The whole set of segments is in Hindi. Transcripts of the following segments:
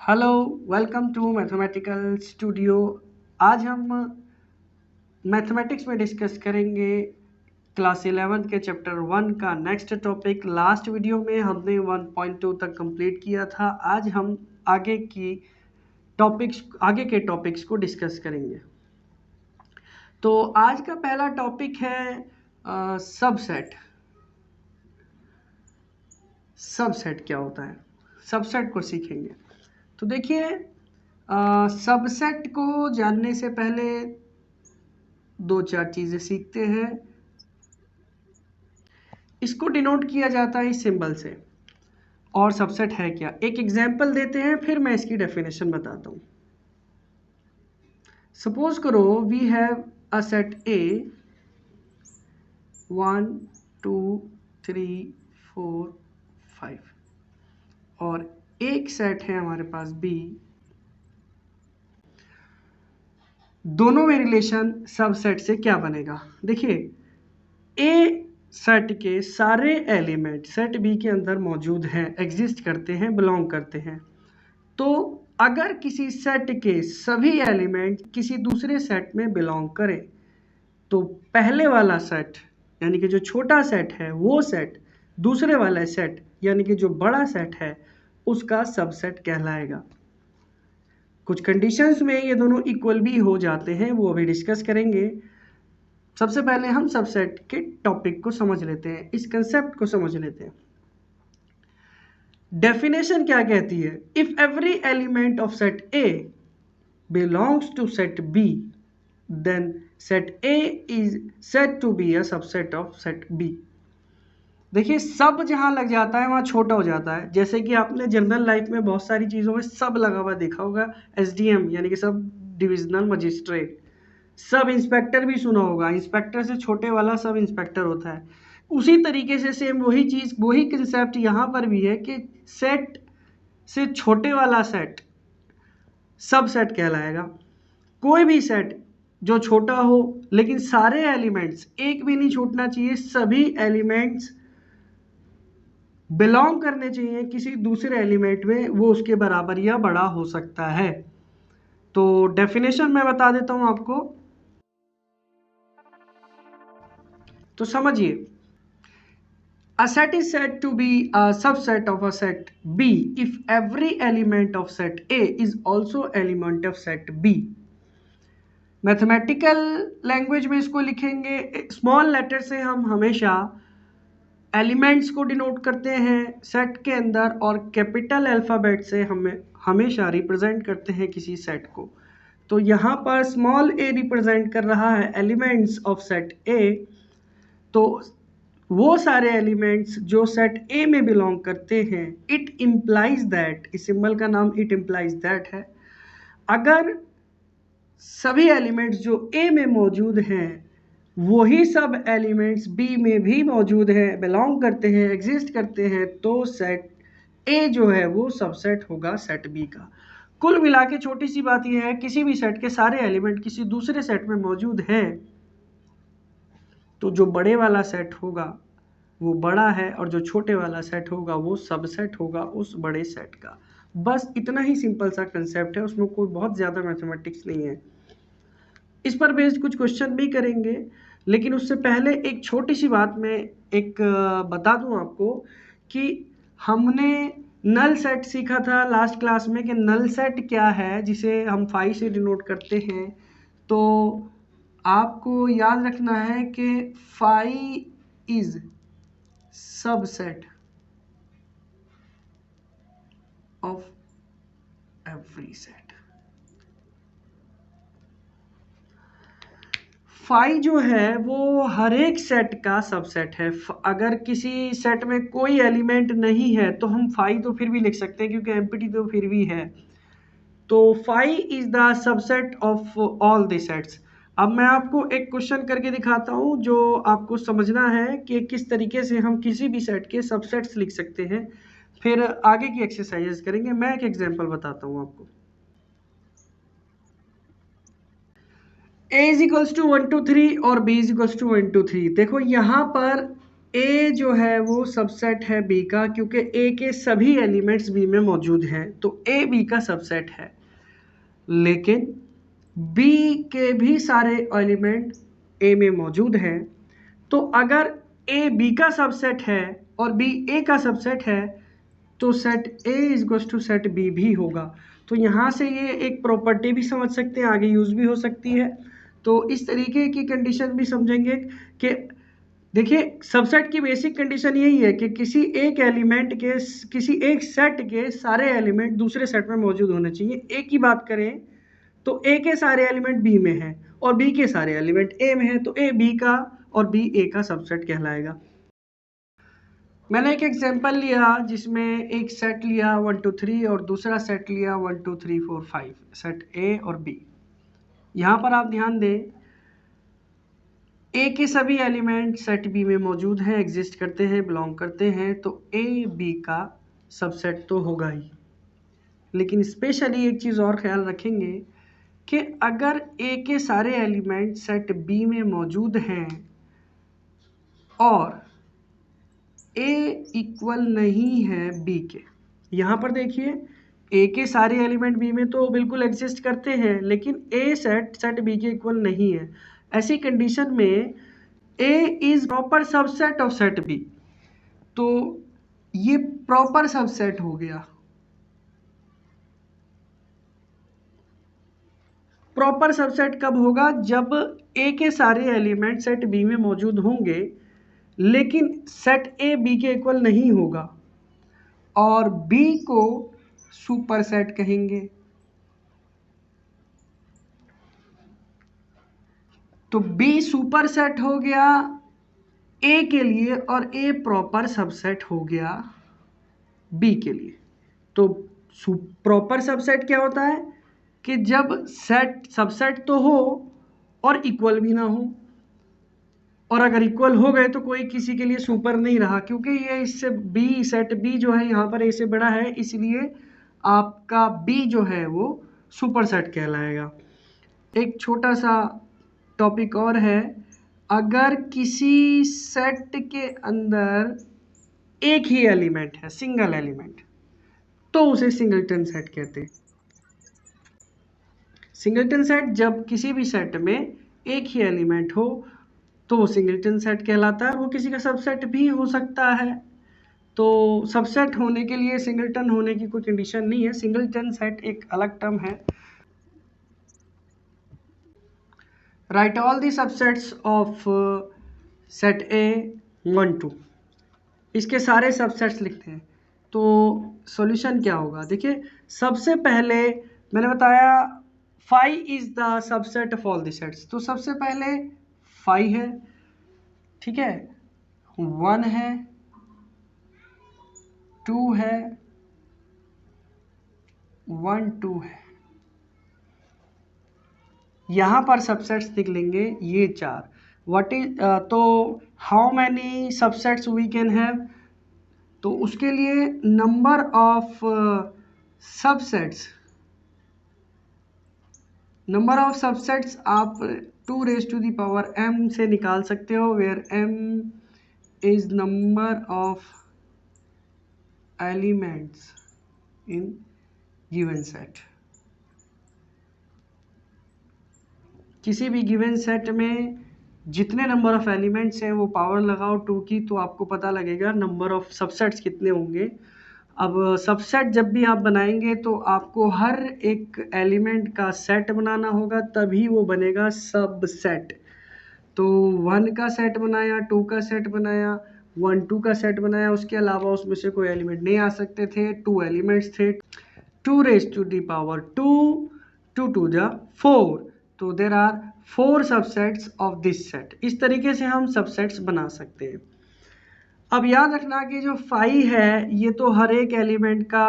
Hello, welcome to mathematical studio. आज हम मैथमेटिक्स में डिस्कस करेंगे क्लास 11 के चैप्टर 1 का नेक्स्ट टॉपिक। लास्ट वीडियो में हमने 1.2 तक कंप्लीट किया था। आज हम आगे के टॉपिक्स को डिस्कस करेंगे। तो आज का पहला टॉपिक है सबसेट। सबसेट क्या होता है, सबसेट को सीखेंगे। तो देखिए, सबसेट को जानने से पहले दो चार चीज़ें सीखते हैं। इसको डिनोट किया जाता है इस सिंबल से। और सबसेट है क्या, एक एग्जांपल देते हैं, फिर मैं इसकी डेफिनेशन बताता हूँ। सपोज करो we have a set A 1 2 3 4 5 और एक सेट है हमारे पास बी। दोनों में रिलेशन सबसेट से क्या बनेगा। देखिए, ए सेट के सारे एलिमेंट सेट बी के अंदर मौजूद हैं, एग्जिस्ट करते हैं, बिलोंग करते हैं। तो अगर किसी सेट के सभी एलिमेंट किसी दूसरे सेट में बिलोंग करें तो पहले वाला सेट यानी कि जो छोटा सेट है वो सेट दूसरे वाला सेट यानी कि जो बड़ा सेट है उसका सबसेट कहलाएगा। कुछ कंडीशंस में ये दोनों इक्वल भी हो जाते हैं, वो अभी डिस्कस करेंगे। सबसे पहले हम सबसेट के टॉपिक को समझ लेते हैं, इस कंसेप्ट को समझ लेते हैं। डेफिनेशन क्या कहती है, if every element of set A belongs to set B then set A is said to be a subset of set B. देखिए, सब जहां लग जाता है वहां छोटा हो जाता है। जैसे कि आपने जनरल लाइफ में बहुत सारी चीजों में सब लगा हुआ देखा होगा। एसडीएम यानी कि sub divisional magistrate, sub inspector भी सुना होगा। इंस्पेक्टर से छोटे वाला सब इंस्पेक्टर होता है। उसी तरीके से सेम वही चीज, वही कंसेप्ट यहाँ पर भी है कि सेट से छोटे वाला सेट सब सेट कहलाएगा। कोई भी सेट जो छोटा हो लेकिन सारे एलिमेंट्स एक भी नहीं छूटना चाहिए, सभी एलिमेंट्स बिलोंग करने चाहिए किसी दूसरे एलिमेंट में, वो उसके बराबर या बड़ा हो सकता है। तो डेफिनेशन मैं बता देता हूं आपको, तो समझिए। A set is said to be a subset of a set B if every element of set A is also element of set B। Mathematical language में इसको लिखेंगे, स्मॉल लेटर से हम हमेशा एलिमेंट्स को डिनोट करते हैं सेट के अंदर, और कैपिटल अल्फ़ाबेट से हमें हमेशा रिप्रेजेंट करते हैं किसी सेट को। तो यहाँ पर स्मॉल ए रिप्रेजेंट कर रहा है एलिमेंट्स ऑफ सेट ए। तो वो सारे एलिमेंट्स जो सेट ए में बिलोंग करते हैं, इट इम्प्लाइज दैट, इस सिंबल का नाम इट इम्प्लाइज दैट है। अगर सभी एलिमेंट्स जो ए में मौजूद हैं वही सब एलिमेंट्स बी में भी मौजूद हैं, बिलोंग करते हैं, एग्जिस्ट करते हैं, तो सेट ए जो है वो सबसेट होगा सेट बी का। कुल मिला के छोटी सी बात यह है, किसी भी सेट के सारे एलिमेंट किसी दूसरे सेट में मौजूद हैं तो जो बड़े वाला सेट होगा वो बड़ा है और जो छोटे वाला सेट होगा वो सबसेट होगा उस बड़े सेट का। बस इतना ही सिंपल सा कंसेप्ट है, उसमें कोई बहुत ज़्यादा मैथमेटिक्स नहीं है। इस पर बेस्ड कुछ क्वेश्चन भी करेंगे, लेकिन उससे पहले एक छोटी सी बात मैं बता दूं आपको कि हमने नल सेट सीखा था लास्ट क्लास में कि नल सेट क्या है, जिसे हम फाई से डिनोट करते हैं। तो आपको याद रखना है कि phi is subset of every set. Phi जो है वो हर एक सेट का सबसेट है। अगर किसी सेट में कोई एलिमेंट नहीं है तो हम फाई तो फिर भी लिख सकते हैं क्योंकि एम्प्टी तो फिर भी है। तो phi is the subset of all the sets. अब मैं आपको एक क्वेश्चन करके दिखाता हूं जो आपको समझना है कि किस तरीके से हम किसी भी सेट के सबसेट्स लिख सकते हैं। फिर आगे की एक्सरसाइजेस करेंगे। मैं एक एग्जांपल बताता हूं आपको। a इज इक्वल्स टू 1 2 3 और b इज इक्वल्स टू 1 2 3। देखो यहाँ पर ए जो है वो सबसेट है बी का, क्योंकि ए के सभी एलिमेंट्स बी में मौजूद हैं, तो ए बी का सबसेट है। लेकिन बी के भी सारे एलिमेंट ए में मौजूद हैं, तो अगर ए बी का सबसेट है और बी ए का सबसेट है, तो set A is equals to set B भी होगा। तो यहाँ से ये एक प्रॉपर्टी भी समझ सकते हैं, आगे यूज़ भी हो सकती है। तो इस तरीके की कंडीशन भी समझेंगे कि देखिए, सबसेट की बेसिक कंडीशन यही है कि किसी एक एलिमेंट के, किसी एक सेट के सारे एलिमेंट दूसरे सेट में मौजूद होने चाहिए। ए की बात करें तो ए के सारे एलिमेंट बी में हैं और बी के सारे एलिमेंट ए में हैं, तो ए बी का और बी ए का सबसेट कहलाएगा। मैंने एक एग्जांपल लिया जिसमें एक सेट लिया 1 2 3 और दूसरा सेट लिया 1 2 3 4 5, सेट ए और बी। यहाँ पर आप ध्यान दें, ए के सभी एलिमेंट सेट बी में मौजूद हैं, एग्जिस्ट करते हैं, बिलोंग करते हैं, तो ए बी का सबसेट तो होगा ही। लेकिन स्पेशली एक चीज़ और ख्याल रखेंगे कि अगर ए के सारे एलिमेंट सेट बी में मौजूद हैं और ए इक्वल नहीं है बी के, यहाँ पर देखिए ए के सारे एलिमेंट बी में तो बिल्कुल एग्जिस्ट करते हैं, लेकिन ए सेट बी के इक्वल नहीं है। ऐसी कंडीशन में A is proper subset of set B, तो ये प्रॉपर सबसेट हो गया। प्रॉपर सबसेट कब होगा? जब ए के सारे एलिमेंट सेट बी में मौजूद होंगे लेकिन सेट ए बी के इक्वल नहीं होगा और बी को सुपर सेट कहेंगे। तो बी सुपर सेट हो गया ए के लिए और ए प्रॉपर सबसेट हो गया बी के लिए। तो प्रॉपर सबसेट क्या होता है कि जब सेट सबसेट तो हो और इक्वल भी ना हो, और अगर इक्वल हो गए तो कोई किसी के लिए सुपर नहीं रहा, क्योंकि ये इससे बी, सेट बी जो है यहाँ पर ए से बड़ा है, इसलिए आपका बी जो है वो सुपर सेट कहलाएगा। एक छोटा सा टॉपिक और है, अगर किसी सेट के अंदर एक ही एलिमेंट है, सिंगल एलिमेंट, तो उसे सिंगलटन सेट कहते हैं। सिंगलटन सेट जब किसी भी सेट में एक ही एलिमेंट हो तो सिंगलटन सेट कहलाता है, और वो किसी का सबसेट भी हो सकता है। तो सबसेट होने के लिए सिंगलटन होने की कोई कंडीशन नहीं है, सिंगलटन सेट एक अलग टर्म है। Right all the subsets of set A 1 2, इसके सारे सबसेट्स लिखते हैं। तो सॉल्यूशन क्या होगा? देखिए, सबसे पहले मैंने बताया phi is the subset of all the sets, तो सबसे पहले फाई है, ठीक है, 1 है, 2 है, 1 2 है। यहाँ पर सबसेट्स लिख लेंगे ये 4। व्हाट इज तो how many subsets we can have? तो उसके लिए number of subsets, number of subsets आप 2 raise to the power m से निकाल सकते हो, where m is number of elements in given set. किसी भी गिवन सेट में जितने नंबर ऑफ एलिमेंट्स हैं वो पावर लगाओ 2 की, तो आपको पता लगेगा नंबर ऑफ सबसेट्स कितने होंगे। अब सबसेट जब भी आप बनाएंगे तो आपको हर एक एलिमेंट का सेट बनाना होगा, तभी वो बनेगा सबसेट। तो 1 का सेट बनाया, 2 का सेट बनाया, 1 2 का सेट बनाया, उसके अलावा उसमें से कोई एलिमेंट नहीं आ सकते थे, 2 एलिमेंट्स थे, 2 रेज टू द पावर 2, 2 2 जा 4, तो there are 4 subsets of this set. इस तरीके से हम सबसेट्स बना सकते हैं। अब याद रखना कि जो फाई है ये तो हर एक एलिमेंट का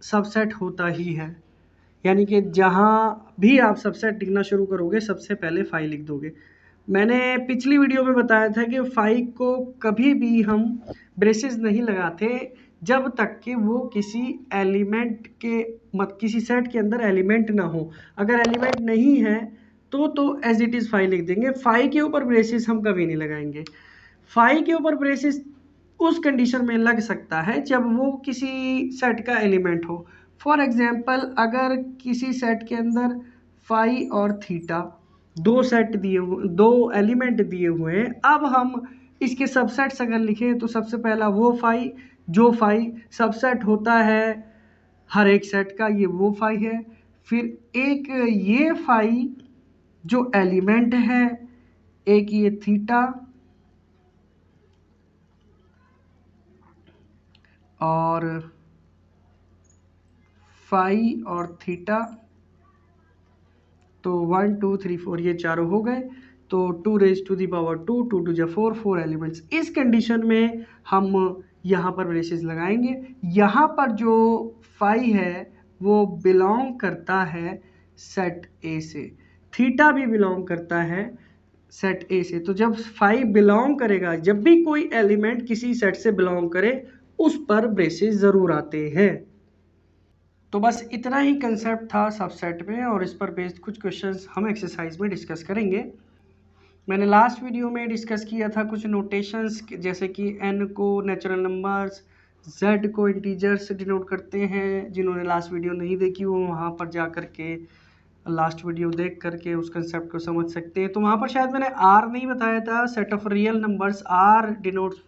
सबसेट होता ही है, यानी कि जहाँ भी आप सबसेट लिखना शुरू करोगे सबसे पहले फाई लिख दोगे। मैंने पिछली वीडियो में बताया था कि फाई को कभी भी हम ब्रेसेस नहीं लगाते जब तक कि वो किसी एलिमेंट के किसी सेट के अंदर एलिमेंट ना हो। अगर एलिमेंट नहीं है तो एज इट इज़ फाई लिख देंगे, फाई के ऊपर ब्रेसेस हम कभी नहीं लगाएंगे। फाई के ऊपर ब्रेसेस उस कंडीशन में लग सकता है जब वो किसी सेट का एलिमेंट हो। फॉर एग्जांपल अगर किसी सेट के अंदर फाई और थीटा दो एलिमेंट दिए हुए हैं, अब हम इसके सबसेट्स अगर लिखें तो सबसे पहला वो फाई, जो फाई सबसेट होता है हर एक सेट का, ये वो फाई है। फिर एक ये फाई जो एलिमेंट है, एक ये थीटा और फाई और थीटा, तो 1 2 3 4 ये चारों हो गए। तो 2 raise to the power 2, 2 two जा 4, 4 एलिमेंट्स। इस कंडीशन में हम यहाँ पर ब्रेसेस लगाएंगे। यहाँ पर जो फाई है वो बिलोंग करता है सेट ए से, थीटा भी बिलोंग करता है सेट ए से। तो जब फाई बिलोंग करेगा, जब भी कोई एलिमेंट किसी सेट से बिलोंग करे, उस पर ब्रेसेस ज़रूर आते हैं। तो बस इतना ही कंसेप्ट था सबसेट में, और इस पर बेस्ड कुछ क्वेश्चंस हम एक्सरसाइज में डिस्कस करेंगे। मैंने लास्ट वीडियो में डिस्कस किया था कुछ नोटेशंस, जैसे कि n को नेचुरल नंबर्स, z को इंटीजर्स से डिनोट करते हैं। जिन्होंने लास्ट वीडियो नहीं देखी वो वहाँ पर जा कर के लास्ट वीडियो देख करके उस कंसेप्ट को समझ सकते हैं। तो वहाँ पर शायद मैंने r नहीं बताया था, set of real numbers, r denotes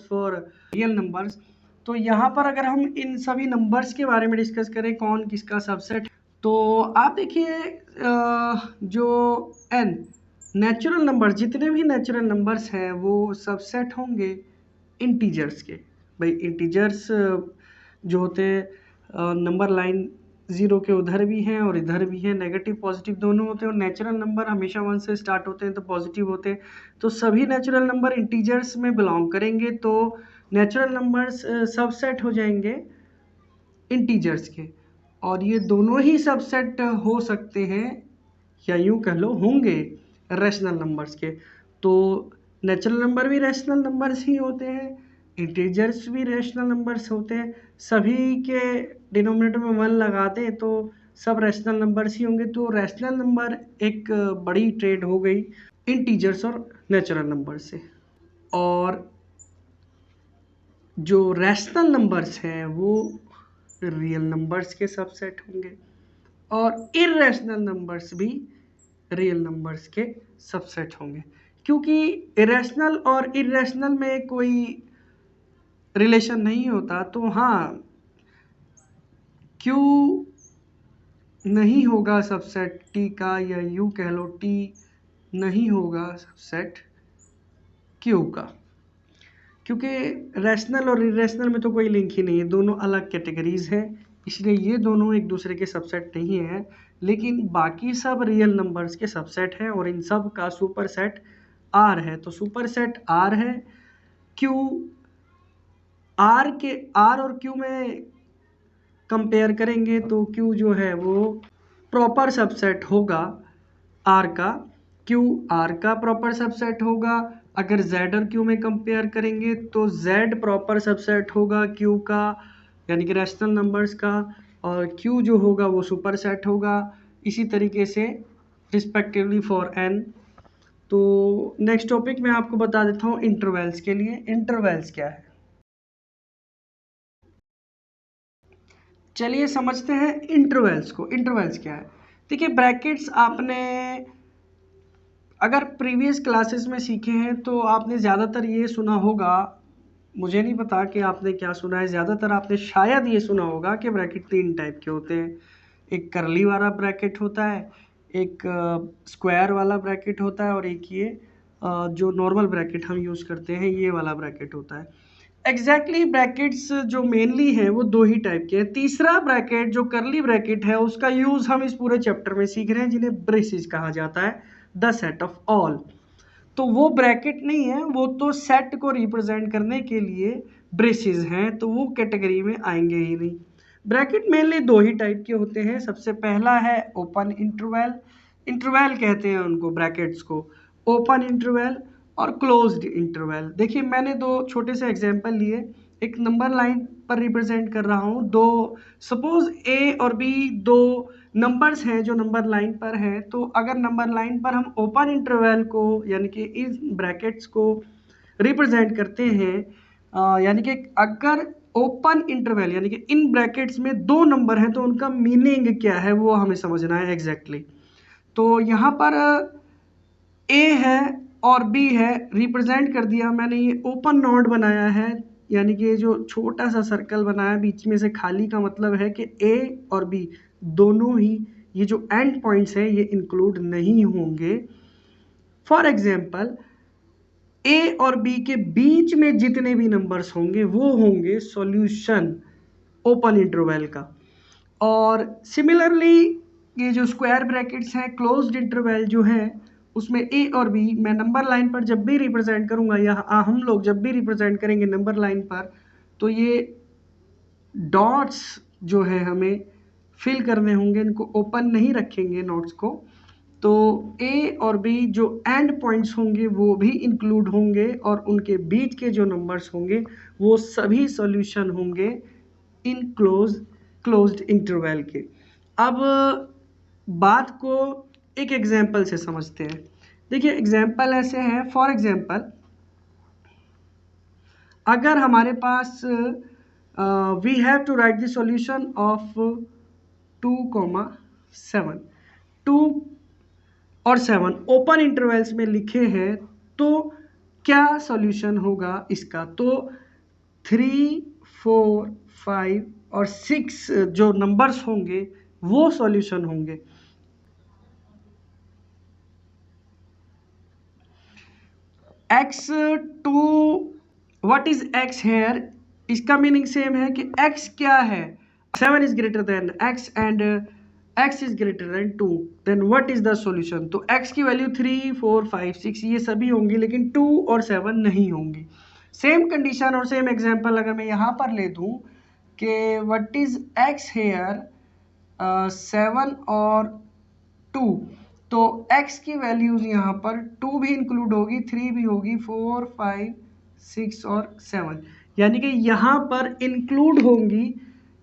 for real numbers. तो यहाँ पर अगर हम इन सभी नंबर्स के बारे में डिस्कस करें कौन किसका सबसेट, तो आप देखिए जो n नेचुरल नंबर, जितने भी नेचुरल नंबर्स हैं वो सबसेट होंगे इंटीजर्स के। भाई इंटीजर्स जो होते हैं नंबर लाइन 0 के उधर भी हैं और इधर भी हैं, नेगेटिव पॉजिटिव दोनों होते हैं। और नेचुरल नंबर हमेशा 1 से स्टार्ट होते हैं तो पॉजिटिव होते हैं। तो सभी नेचुरल नंबर इंटीजर्स में बिलोंग करेंगे, तो नेचुरल नंबर्स सबसेट हो जाएंगे इंटीजर्स के। और ये दोनों ही सबसेट हो सकते हैं, या यूँ कह लो होंगे रैशनल नंबर्स के। तो नेचुरल नंबर भी रैशनल नंबर्स ही होते हैं, इंटीजर्स भी रैशनल नंबर्स होते हैं। सभी के डिनोमिनेटर में 1 लगा दें तो सब रैशनल नंबर्स ही होंगे। तो रैशनल नंबर एक बड़ी ट्रेड हो गई इंटीजर्स और नेचुरल नंबर से। और जो रैशनल नंबर्स हैं वो रियल नंबर्स के सबसेट होंगे, और इर्रेशनल नंबर्स भी रियल नंबर्स के सबसेट होंगे। क्योंकि इरेशनल और इर्रेशनल में कोई रिलेशन नहीं होता, तो हाँ क्यू नहीं होगा सबसेट टी का, या यूँ कह लो टी नहीं होगा सबसेट क्यू का, क्योंकि रैशनल और इरेशनल में तो कोई लिंक ही नहीं है, दोनों अलग कैटेगरीज हैं। इसलिए ये दोनों एक दूसरे के सबसेट नहीं हैं। लेकिन बाकी सब रियल नंबर्स के सबसेट हैं, और इन सब का सुपरसेट आर है। तो सुपरसेट आर है। क्यू आर और क्यू में कंपेयर करेंगे तो क्यू जो है वो प्रॉपर सबसेट होगा आर का, क्यू आर का प्रॉपर सबसेट होगा। अगर z और q में कंपेयर करेंगे तो z प्रॉपर सबसेट होगा q का, यानी कि रैशनल नंबर्स का, और q जो होगा वो सुपर सेट होगा। इसी तरीके से रिस्पेक्टिवली फॉर n। तो नेक्स्ट टॉपिक मैं आपको बता देता हूँ इंटरवल्स के लिए। इंटरवल्स क्या है, चलिए समझते हैं इंटरवल्स को। इंटरवल्स क्या है, देखिए ब्रैकेट्स आपने अगर प्रीवियस क्लासेस में सीखे हैं तो आपने ज़्यादातर ये सुना होगा, मुझे नहीं पता कि आपने क्या सुना है, ज़्यादातर आपने शायद ये सुना होगा कि ब्रैकेट 3 टाइप के होते हैं। एक करली वाला ब्रैकेट होता है, एक स्क्वायर वाला ब्रैकेट होता है, और एक ये जो नॉर्मल ब्रैकेट हम यूज़ करते हैं ये वाला ब्रैकेट होता है। एग्जैक्टली ब्रैकेट्स जो मेनली हैं वो 2 ही टाइप के हैं। तीसरा ब्रैकेट जो करली ब्रैकेट है उसका यूज़ हम इस पूरे चैप्टर में सीख रहे हैं, जिन्हें ब्रेसेस कहा जाता है, द सेट ऑफ ऑल। तो वो ब्रैकेट नहीं है, वो तो सेट को रिप्रेजेंट करने के लिए ब्रेसेस हैं, तो वो कैटेगरी में आएंगे ही नहीं। ब्रैकेट मेनली 2 ही टाइप के होते हैं। सबसे पहला है ओपन इंटरवल, इंटरवल कहते हैं उनको ब्रैकेट्स को, ओपन इंटरवल और क्लोज्ड इंटरवल। देखिए मैंने 2 छोटे से एग्जांपल लिए, एक नंबर लाइन पर रिप्रेजेंट कर रहा हूँ, दो सपोज ए और बी 2 नंबर्स हैं जो नंबर लाइन पर हैं। तो अगर नंबर लाइन पर हम ओपन इंटरवल को यानी कि इस ब्रैकेट्स को रिप्रेजेंट करते हैं, यानी कि अगर ओपन इंटरवल यानी कि इन ब्रैकेट्स में दो नंबर हैं तो उनका मीनिंग क्या है वो हमें समझना है एग्जैक्टली। तो यहाँ पर ए है और बी है, रिप्रेजेंट कर दिया मैंने, ये ओपन नोड बनाया है, यानी कि जो छोटा सा सर्कल बनाया बीच में से खाली का मतलब है कि ए और बी दोनों ही ये जो एंड पॉइंट्स हैं ये इंक्लूड नहीं होंगे। फॉर एग्जाम्पल ए और बी के बीच में जितने भी नंबर्स होंगे वो होंगे सॉल्यूशन ओपन इंटरवल का। और सिमिलरली ये जो स्क्वायर ब्रैकेट्स हैं क्लोज्ड इंटरवल जो है उसमें ए और बी मैं नंबर लाइन पर जब भी रिप्रेजेंट करूंगा या हम लोग जब भी रिप्रेजेंट करेंगे नंबर लाइन पर तो ये डॉट्स जो है हमें फिल करने होंगे, इनको ओपन नहीं रखेंगे नोट्स को। तो ए और बी जो एंड पॉइंट्स होंगे वो भी इंक्लूड होंगे और उनके बीच के जो नंबर्स होंगे वो सभी सॉल्यूशन होंगे इन क्लोज्ड इंटरवल के। अब बात को एक एग्जांपल से समझते हैं। देखिए एग्जांपल ऐसे है, फॉर एग्जांपल अगर हमारे पास we have to write the solution of 2,7, 2 और 7 ओपन इंटरवल्स में लिखे हैं तो क्या सॉल्यूशन होगा इसका? तो 3, 4, 5 और 6 जो नंबर्स होंगे वो सॉल्यूशन होंगे। x2 what is x here, इसका मीनिंग सेम है कि x क्या है, 7 is greater than x and x is greater than 2, then what is the solution? तो x की वैल्यू 3, 4, 5, 6 ये सभी होंगी लेकिन 2 और 7 नहीं होंगी। सेम कंडीशन और सेम एग्जांपल अगर मैं यहाँ पर ले दूँ कि व्हाट इज x हेयर 7 और 2, तो x की वैल्यूज यहाँ पर 2 भी इंक्लूड होगी, 3 भी होगी, 4, 5, 6 और 7, यानी कि यहाँ पर इंक्लूड होंगी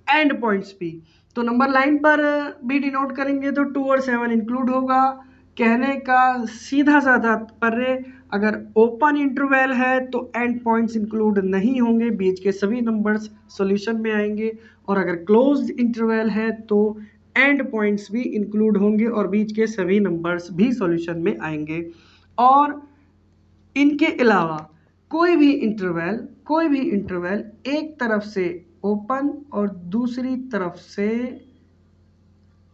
एंड पॉइंट्स भी। तो नंबर लाइन पर भी डिनोट करेंगे तो 2 और 7 इंक्लूड होगा। कहने का सीधा सा तात्पर्य, अगर ओपन इंटरवल है तो एंड पॉइंट्स इंक्लूड नहीं होंगे, बीच के सभी नंबर्स सॉल्यूशन में आएंगे, और अगर क्लोज्ड इंटरवल है तो एंड पॉइंट्स भी इंक्लूड होंगे और बीच के सभी नंबर्स भी सॉल्यूशन में आएंगे। और इनके अलावा कोई भी इंटरवल एक तरफ से ओपन और दूसरी तरफ से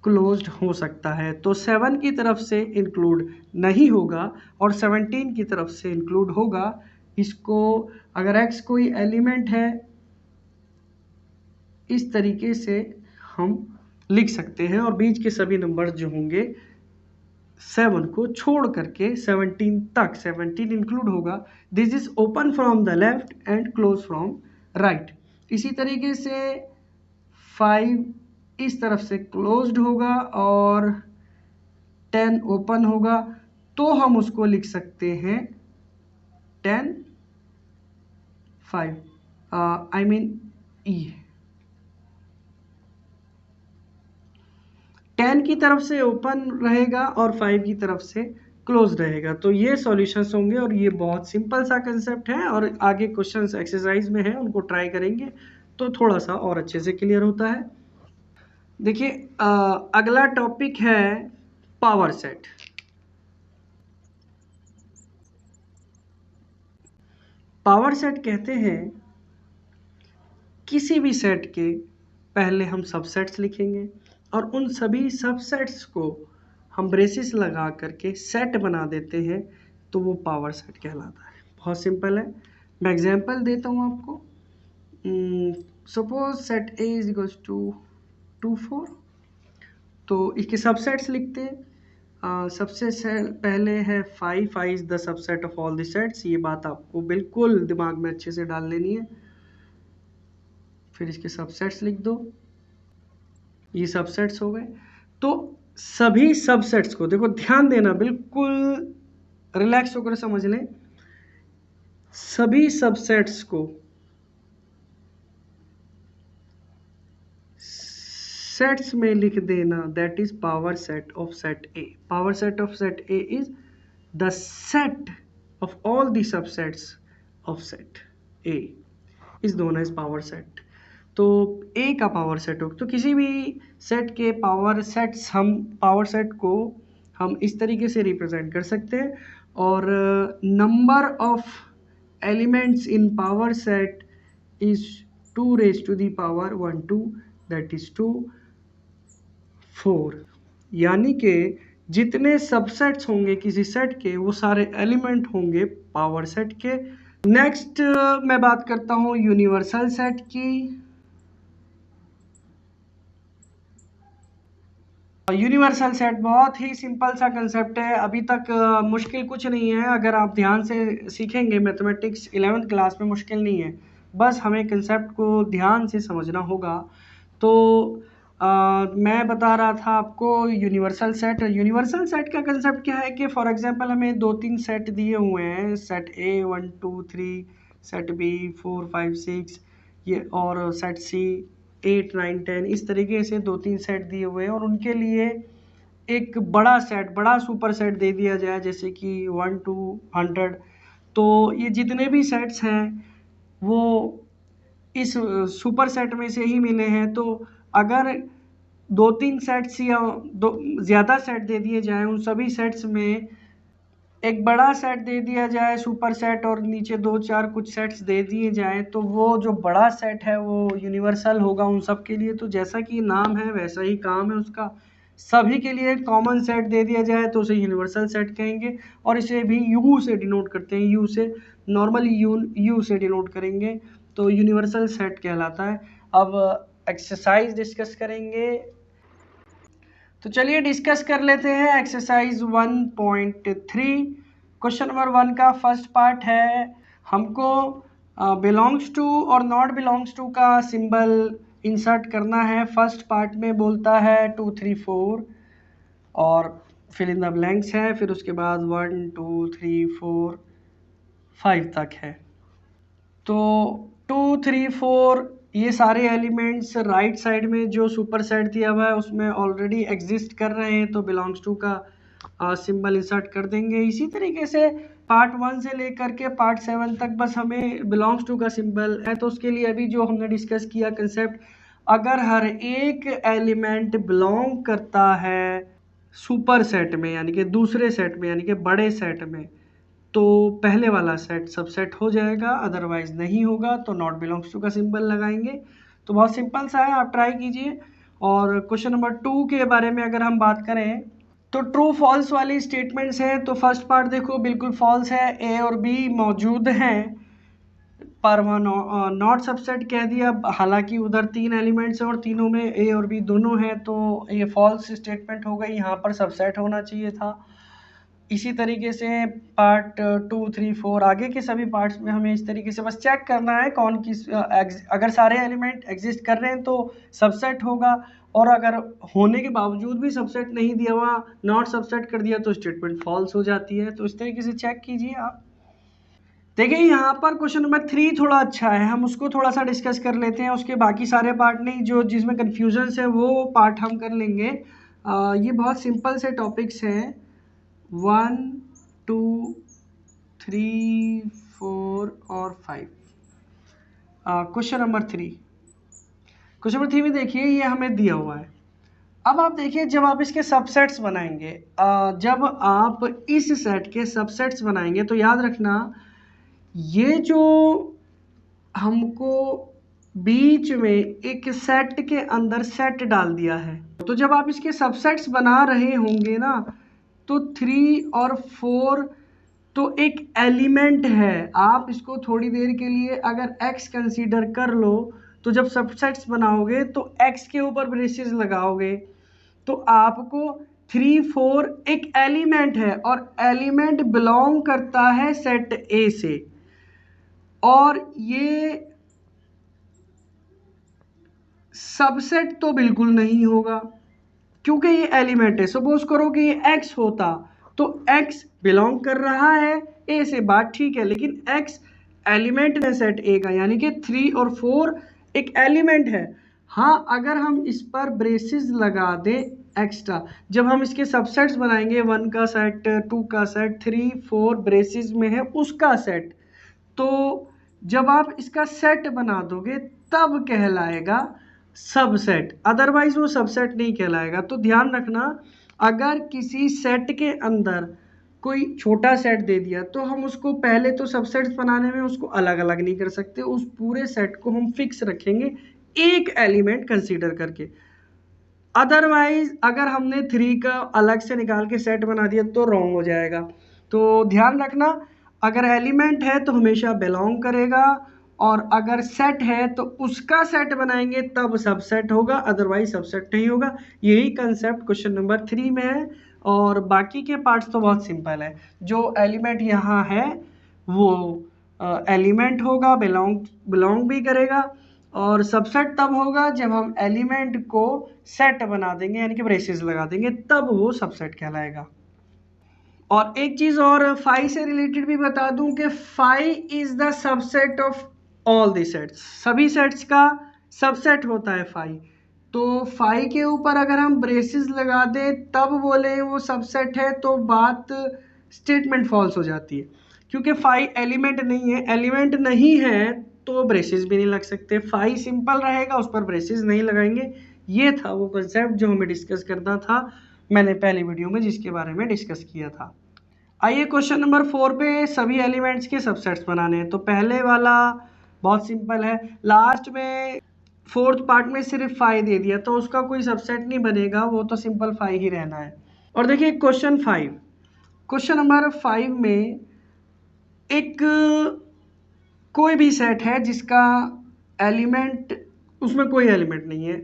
क्लोज्ड हो सकता है। तो 7 की तरफ से इंक्लूड नहीं होगा और 17 की तरफ से इंक्लूड होगा। इसको अगर x कोई एलिमेंट है इस तरीके से हम लिख सकते हैं और बीच के सभी नंबर्स जो होंगे 7 को छोड़ करके 17 तक 17 इंक्लूड होगा। This is open from the left and close from right. इसी तरीके से 5 इस तरफ से क्लोज्ड होगा और 10 ओपन होगा, तो हम उसको लिख सकते हैं 10, 5 आई मीन ई। 10 की तरफ से ओपन रहेगा और 5 की तरफ से क्लोज रहेगा। तो ये सॉल्यूशंस होंगे और ये बहुत सिंपल सा कंसेप्ट है और आगे क्वेश्चंस एक्सरसाइज में है उनको ट्राई करेंगे तो थोड़ा सा और अच्छे से क्लियर होता है। देखिए अगला टॉपिक है पावर सेट। पावर सेट कहते हैं किसी भी सेट के पहले हम सबसेट्स लिखेंगे और उन सभी सबसेट्स को हम ब्रेसेस लगा करके सेट बना देते हैं तो वो पावर सेट कहलाता है। बहुत सिंपल है, मैं एग्जांपल देता हूँ आपको। Suppose set A is equals to 2, 4, तो इसके सबसेट्स लिखते हैं। सबसे पहले है 5 is the subset of all the sets, ये बात आपको बिल्कुल दिमाग में अच्छे से डाल लेनी है। फिर इसके सबसेट्स लिख दो, ये सबसेट्स हो गए। तो सभी सबसेट्स को देखो, ध्यान देना, बिल्कुल रिलैक्स होकर समझ लें। सभी सबसेट्स को सेट्स में लिख देना, that is power set of set A. Power set of set A is the set of all the subsets of set A is known as power set. तो ए का पावर सेट हो तो किसी भी सेट के पावर सेट को हम इस तरीके से रिप्रेजेंट कर सकते हैं। और number of elements in power set is 2 raised to the power 1 2 that is 2 4। यानी कि जितने सबसेट्स होंगे किसी सेट के वो सारे एलिमेंट होंगे पावर सेट के। नेक्स्ट मैं बात करता हूँ यूनिवर्सल सेट की। यूनिवर्सल सेट बहुत ही सिंपल सा कंसेप्ट है, अभी तक मुश्किल कुछ नहीं है। अगर आप ध्यान से सीखेंगे मैथमेटिक्स 11th क्लास में मुश्किल नहीं है, बस हमें कंसेप्ट को ध्यान से समझना होगा। तो मैं बता रहा था आपको यूनिवर्सल सेट का कंसेप्ट क्या है कि फॉर एग्जांपल हमें 2-3 सेट दिए हुए हैं, सेट ए 1 2 3, सेट बी 4 5 6 ये, और सेट सी 8 9 10, इस तरीके से 2-3 सेट दिए हुए हैं और उनके लिए एक बड़ा सुपर सेट दे दिया जाए जैसे कि 1 to 100। तो ये जितने भी सेट्स हैं वो इस सुपर सेट में से ही मिले हैं। तो अगर 2-3 सेट्स या ज़्यादा सेट दे दिए जाएँ, उन सभी सेट्स में एक बड़ा सेट दे दिया जाए सुपर सेट और नीचे 2-4 कुछ सेट्स दे दिए जाएँ, तो वो जो बड़ा सेट है वो यूनिवर्सल होगा उन सब के लिए। तो जैसा कि नाम है वैसा ही काम है उसका, सभी के लिए कॉमन सेट दे दिया जाए तो उसे यूनिवर्सल सेट कहेंगे। और इसे भी यू से डिनोट करते हैं, यू से नॉर्मली यू से डिनोट करेंगे तो यूनिवर्सल सेट कहलाता है। अब एक्सरसाइज डिस्कस करेंगे, तो चलिए डिस्कस कर लेते हैं एक्सरसाइज 1.3। क्वेश्चन नंबर 1 का फर्स्ट पार्ट है, हमको बिलोंग्स टू और नॉट बिलोंग्स टू का सिंबल इंसर्ट करना है। फर्स्ट पार्ट में बोलता है 2 3 4 और फिल इन द ब्लैंक्स है, फिर उसके बाद 1 2 3 4 5 तक है। तो 2 3 4 ये सारे एलिमेंट्स राइट साइड में जो सुपर सेट दिया हुआ है उसमें ऑलरेडी एग्जिस्ट कर रहे हैं, तो बिलोंग्स टू का सिंबल इंसर्ट कर देंगे। इसी तरीके से पार्ट 1 से लेकर के पार्ट 7 तक बस हमें बिलोंग्स टू का सिंबल है। तो उसके लिए अभी जो हमने डिस्कस किया कंसेप्ट, अगर हर एक एलिमेंट बिलोंग करता है सुपर सेट में यानी कि दूसरे सेट में यानी कि बड़े सेट में, तो पहले वाला सेट सबसेट हो जाएगा, अदरवाइज नहीं होगा तो नॉट बिलोंग्स टू का सिंबल लगाएंगे। तो बहुत सिंपल सा है, आप ट्राई कीजिए। और क्वेश्चन नंबर 2 के बारे में अगर हम बात करें तो ट्रू फॉल्स वाली स्टेटमेंट्स हैं। तो फर्स्ट पार्ट देखो बिल्कुल फॉल्स है, ए और बी मौजूद हैं पर वह नॉट सबसेट कह दिया, हालांकि उधर 3 एलिमेंट्स हैं और तीनों में ए और बी दोनों हैं, तो ये फॉल्स स्टेटमेंट हो गई, यहाँ पर सबसेट होना चाहिए था। इसी तरीके से पार्ट 2 3 4 आगे के सभी पार्ट्स में हमें इस तरीके से बस चेक करना है कौन किस, अगर सारे एलिमेंट एग्जिस्ट कर रहे हैं तो सबसेट होगा, और अगर होने के बावजूद भी सबसेट नहीं दिया हुआ, नॉट सबसेट कर दिया तो स्टेटमेंट फॉल्स हो जाती है। तो इस तरीके से चेक कीजिए आप। देखिए यहाँ पर क्वेश्चन नंबर 3 थोड़ा अच्छा है, हम उसको थोड़ा सा डिस्कस कर लेते हैं, उसके बाकी सारे पार्ट नहीं, जो जिसमें कन्फ्यूजन है वो पार्ट हम कर लेंगे। ये बहुत सिंपल से टॉपिक्स हैं, 1 2 3 4 और 5। क्वेश्चन नंबर 3 में देखिए ये हमें दिया हुआ है। अब आप देखिए जब आप इसके सबसेट्स बनाएंगे, जब आप इस सेट के सबसेट्स बनाएंगे तो याद रखना ये जो हमको बीच में एक सेट के अंदर सेट डाल दिया है, तो जब आप इसके सबसेट्स बना रहे होंगे ना, तो 3 और 4 तो एक एलिमेंट है। आप इसको थोड़ी देर के लिए अगर x कंसीडर कर लो, तो जब सबसेट्स बनाओगे तो x के ऊपर ब्रेसेस लगाओगे, तो आपको 3 4 एक एलिमेंट है और एलिमेंट बिलोंग करता है सेट ए से, और ये सबसेट तो बिल्कुल नहीं होगा क्योंकि ये एलिमेंट है। सपोज करो कि ये x होता तो x बिलोंग कर रहा है a से, बात ठीक है, लेकिन x एलिमेंट है सेट a का, यानी कि 3 और 4 एक एलिमेंट है। हाँ, अगर हम इस पर ब्रेसेस लगा दें एक्स्ट्रा, जब हम इसके सबसेट्स बनाएंगे 1 का सेट 2 का सेट 3 4 ब्रेसेस में है उसका सेट, तो जब आप इसका सेट बना दोगे तब कहलाएगा सबसेट, अदरवाइज वो सबसेट नहीं कहलाएगा। तो ध्यान रखना, अगर किसी सेट के अंदर कोई छोटा सेट दे दिया तो हम उसको पहले तो सबसेट्स बनाने में उसको अलग अलग नहीं कर सकते, उस पूरे सेट को हम फिक्स रखेंगे एक एलिमेंट कंसीडर करके। अदरवाइज अगर हमने 3 का अलग से निकाल के सेट बना दिया तो रॉन्ग हो जाएगा। तो ध्यान रखना, अगर एलिमेंट है तो हमेशा बिलोंग करेगा, और अगर सेट है तो उसका सेट बनाएंगे तब सबसेट होगा, अदरवाइज सबसेट नहीं होगा। यही कंसेप्ट क्वेश्चन नंबर 3 में है, और बाकी के पार्ट्स तो बहुत सिंपल है। जो एलिमेंट यहाँ है वो एलिमेंट होगा, बिलोंग भी करेगा, और सबसेट तब होगा जब हम एलिमेंट को सेट बना देंगे, यानी कि ब्रेसेस लगा देंगे, तब वो सबसेट कहलाएगा। और एक चीज और फाई से रिलेटेड भी बता दूं कि phi is the subset of all the sets, सभी सेट्स का सबसेट होता है फाई। तो फाई के ऊपर अगर हम ब्रेसेस लगा दें तब बोले वो सबसेट है तो बात स्टेटमेंट फॉल्स हो जाती है, क्योंकि फाई एलिमेंट नहीं है, एलिमेंट नहीं है तो ब्रेसेस भी नहीं लग सकते, फाई सिंपल रहेगा उस पर ब्रेसेस नहीं लगाएंगे। ये था वो कंसेप्ट जो हमें डिस्कस करना था, मैंने पहली वीडियो में जिसके बारे में डिस्कस किया था। आइए क्वेश्चन नंबर 4 पे सभी एलिमेंट्स के सबसेट्स बनाने हैं। तो पहले वाला बहुत सिंपल है, लास्ट में 4th पार्ट में सिर्फ 5 दे दिया तो उसका कोई सबसेट नहीं बनेगा, वो तो सिंपल 5 ही रहना है। और देखिए क्वेश्चन 5, क्वेश्चन नंबर 5 में एक कोई भी सेट है जिसका एलिमेंट, उसमें कोई एलिमेंट नहीं है,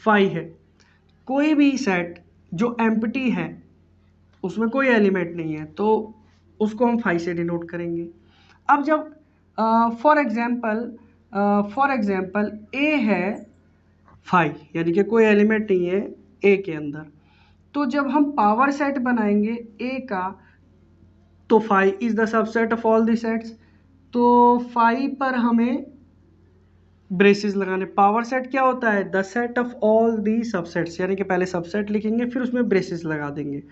5 है। कोई भी सेट जो एम्प्टी है उसमें कोई एलिमेंट नहीं है तो उसको हम 5 से डिनोट करेंगे। अब जब फॉर एग्जांपल ए है 5, यानी कि कोई एलिमेंट नहीं है ए के अंदर, तो जब हम पावर सेट बनाएंगे ए का तो 5 is the subset of all the sets, तो 5 पर हमें ब्रेसेस लगाने। पावर सेट क्या होता है, the set of all the subsets, यानी कि पहले सबसेट लिखेंगे फिर उसमें ब्रेसेस लगा देंगे।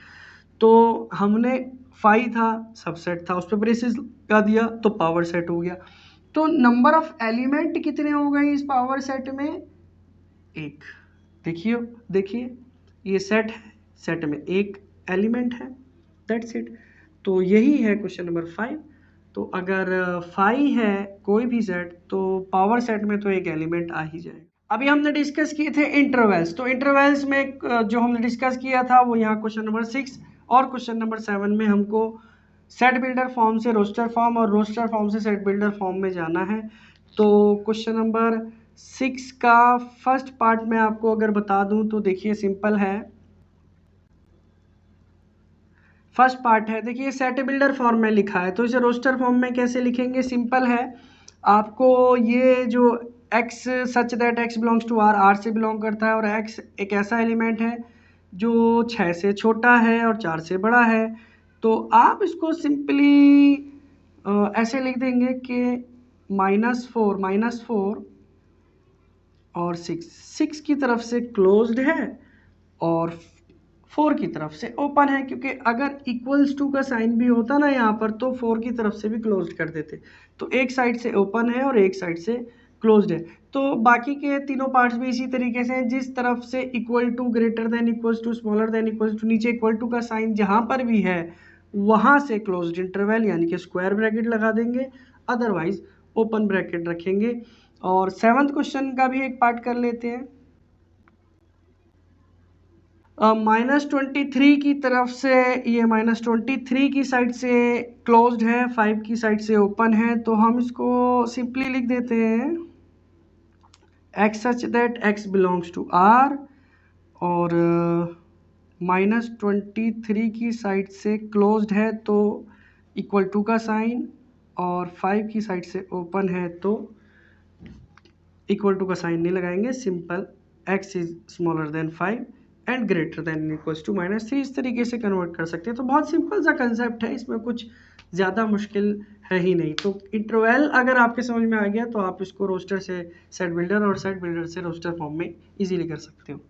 तो हमने 5 था, सबसेट था, उस पर ब्रेसेस लगा दिया तो पावर सेट हो गया। तो नंबर ऑफ एलिमेंट कितने हो गए इस पावर सेट में, एक। देखिए ये सेट है, सेट में एक एलिमेंट है, दैट्स इट। तो यही है क्वेश्चन नंबर 5। तो अगर 5 है कोई भी सेट तो पावर सेट में तो एक एलिमेंट आ ही जाएगा। अभी हमने डिस्कस किए थे इंटरवल्स, तो इंटरवल्स में जो हमने डिस्कस किया था वो यहाँ क्वेश्चन नंबर 6 और क्वेश्चन नंबर 7 में हमको सेट बिल्डर फॉर्म से रोस्टर फॉर्म और रोस्टर फॉर्म से सेट बिल्डर फॉर्म में जाना है। तो क्वेश्चन नंबर 6 का फर्स्ट पार्ट में आपको अगर बता दूं तो देखिए सिंपल है। फर्स्ट पार्ट है, देखिए सेट बिल्डर फॉर्म में लिखा है तो इसे रोस्टर फॉर्म में कैसे लिखेंगे, सिंपल है। आपको ये जो x such that x belongs to r से बिलोंग करता है, और x एक ऐसा एलिमेंट है जो 6 से छोटा है और 4 से बड़ा है, तो आप इसको सिंपली ऐसे लिख देंगे कि -4 और 6 की तरफ से क्लोज्ड है और 4 की तरफ से ओपन है, क्योंकि अगर इक्वल्स टू का साइन भी होता ना यहाँ पर तो 4 की तरफ से भी क्लोज्ड कर देते। तो एक साइड से ओपन है और एक साइड से क्लोज्ड है। तो बाकी के तीनों पार्ट्स भी इसी तरीके से हैं, जिस तरफ से equal to, greater than, equals to, smaller than, equals to, नीचे इक्वल टू का साइन जहाँ पर भी है वहाँ से क्लोज्ड इंटरवल यानी कि स्क्वायर ब्रैकेट लगा देंगे, अदरवाइज ओपन ब्रैकेट रखेंगे। और 7th क्वेश्चन का भी एक पार्ट कर लेते हैं। -23 की तरफ से, ये -23 की साइड से क्लोज्ड है, 5 की साइड से ओपन है, तो हम इसको सिंपली लिख देते हैं x such that x belongs to r, और -23 की साइड से क्लोज्ड है तो इक्वल टू का साइन, और 5 की साइड से ओपन है तो इक्वल टू का साइन नहीं लगाएंगे, simple x is smaller than 5 and greater than equals to -3, इस तरीके से कन्वर्ट कर सकते हैं। तो बहुत सिंपल सा कंसेप्ट है, इसमें कुछ ज़्यादा मुश्किल है ही नहीं। तो इंटरवल अगर आपके समझ में आ गया तो आप इसको रोस्टर से सेट बिल्डर और सेट बिल्डर से रोस्टर फॉर्म में इजीली कर सकते हो।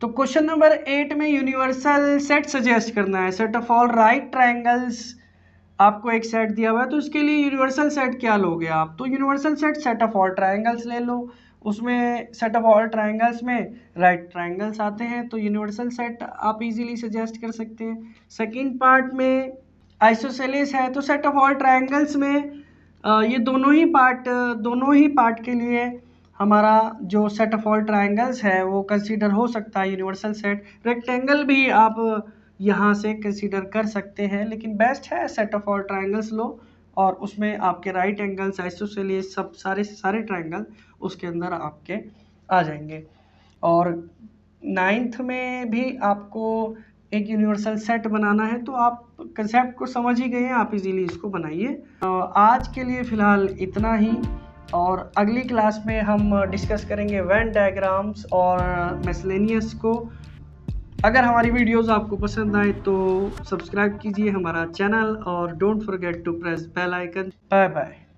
तो क्वेश्चन नंबर 8 में यूनिवर्सल सेट सजेस्ट करना है, set of all right triangles आपको एक सेट दिया हुआ है तो इसके लिए यूनिवर्सल सेट क्या लोगे आप, तो universal set of all triangles ले लो। उसमें सेट ऑफ ऑल ट्राइंगल्स में राइट ट्राइंगल्स आते हैं, तो यूनिवर्सल सेट आप इजीली सजेस्ट कर सकते हैं। सेकंड पार्ट में आइसोसेलेस है, तो सेट ऑफ ऑल ट्राइंगल्स में ये दोनों ही पार्ट के लिए हमारा जो सेट ऑफ ऑल ट्राइंगल्स है वो कंसीडर हो सकता है यूनिवर्सल सेट। रेक्टेंगल भी आप यहाँ से कंसीडर कर सकते हैं, लेकिन बेस्ट है सेट ऑफ ऑल ट्राइंगल्स लो और उसमें आपके राइट एंगल्स आइसोसेलेस सब सारे ट्राइंगल उसके अंदर आपके आ जाएंगे। और 9th में भी आपको एक यूनिवर्सल सेट बनाना है, तो आप कंसेप्ट को समझ ही गए हैं, आप इजीली इसको बनाइए। आज के लिए फ़िलहाल इतना ही, और अगली क्लास में हम डिस्कस करेंगे वेन डायग्राम्स और मिसलेनियस को। अगर हमारी वीडियोस आपको पसंद आए तो सब्सक्राइब कीजिए हमारा चैनल और don't forget to press bell icon. Bye bye.